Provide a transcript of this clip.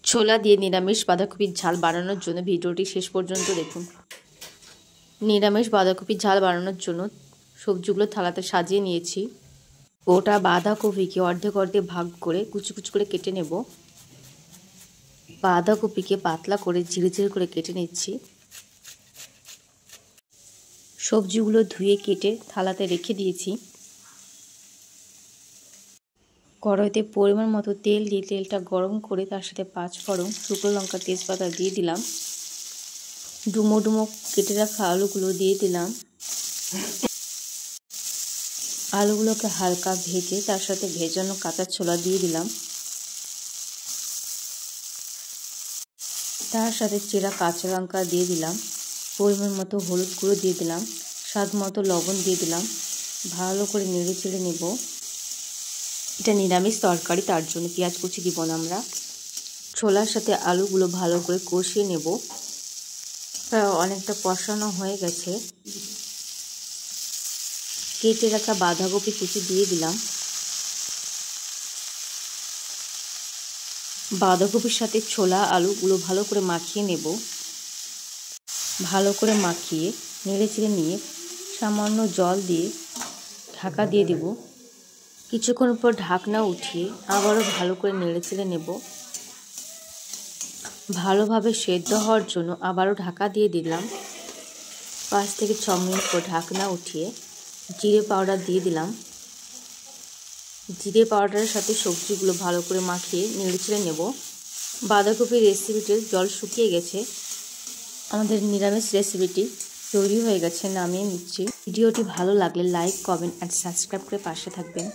ছোলা দিয়ে নিরামিষ বাঁধাকপির ঝাল বানানোর জন্য ভিডিওটি শেষ পর্যন্ত দেখুন। নিরামিষ বাঁধাকপির ঝাল বানানোর জন্য সবজিগুলো থালাতে সাজিয়ে নিয়েছি। গোটা বাঁধাকপিকে অর্ধেক অর্ধেক ভাগ করে কুচি কুচি করে কেটে নেব। বাঁধাকপিকে পাতলা করে ঝিরে ঝিরে করে কেটে নিচ্ছি। সবজিগুলো ধুয়ে কেটে থালাতে রেখে দিয়েছি। কড়াইতে পরিমাণ মতো তেল দিয়ে তেলটা গরম করে তার সাথে 5 ফোড়ন, শুকনো লঙ্কা, তেজপাতা দিয়ে দিলাম। ডুমো ডুমো কেটে রাখা আলুগুলো দিয়ে দিলাম। আলুগুলোকে হালকা ভেজে তার সাথে ভেজানো কাঁচা ছোলা দিয়ে দিলাম। তার সাথে চেরা কাঁচা লঙ্কা দিয়ে দিলাম। পরিমাণ মতো হলুদ গুঁড়ো দিয়ে দিলাম। স্বাদ মতো লবণ দিয়ে দিলাম। ভালো করে নেড়ে চেড়ে নেব। এটা নিরামিষ তরকারি, তার জন্য পেঁয়াজ কুচি দিব না আমরা। ছোলার সাথে আলুগুলো ভালো করে কষিয়ে নেব। প্রায় অনেকটা কষানো হয়ে গেছে। কেটে রাখা বাঁধাকপি কুচি দিয়ে দিলাম। বাঁধাকপির সাথে ছোলা আলুগুলো ভালো করে মাখিয়ে নেব। ভালো করে মাখিয়ে নেড়ে চেড়ে নিয়ে সামান্য জল দিয়ে ঢাকা দিয়ে দেব। কিছুক্ষণ পর ঢাকনা উঠিয়ে আবারও ভালো করে নেড়ে চেড়ে নেব। ভালোভাবে সেদ্ধ হওয়ার জন্য আবারও ঢাকা দিয়ে দিলাম। 5 থেকে 6 মিনিট পর ঢাকনা উঠিয়ে জিরে পাউডার দিয়ে দিলাম। জিরে পাউডারের সাথে সবজিগুলো ভালো করে মাখিয়ে নেড়ে চেড়ে নেব। বাঁধাকপির রেসিপিটির জল শুকিয়ে গেছে। আমাদের নিরামিষ রেসিপিটি তৈরি হয়ে গেছে, নামিয়ে নিচ্ছি। ভিডিওটি ভালো লাগলে লাইক, কমেন্ট অ্যান্ড সাবস্ক্রাইব করে পাশে থাকবেন।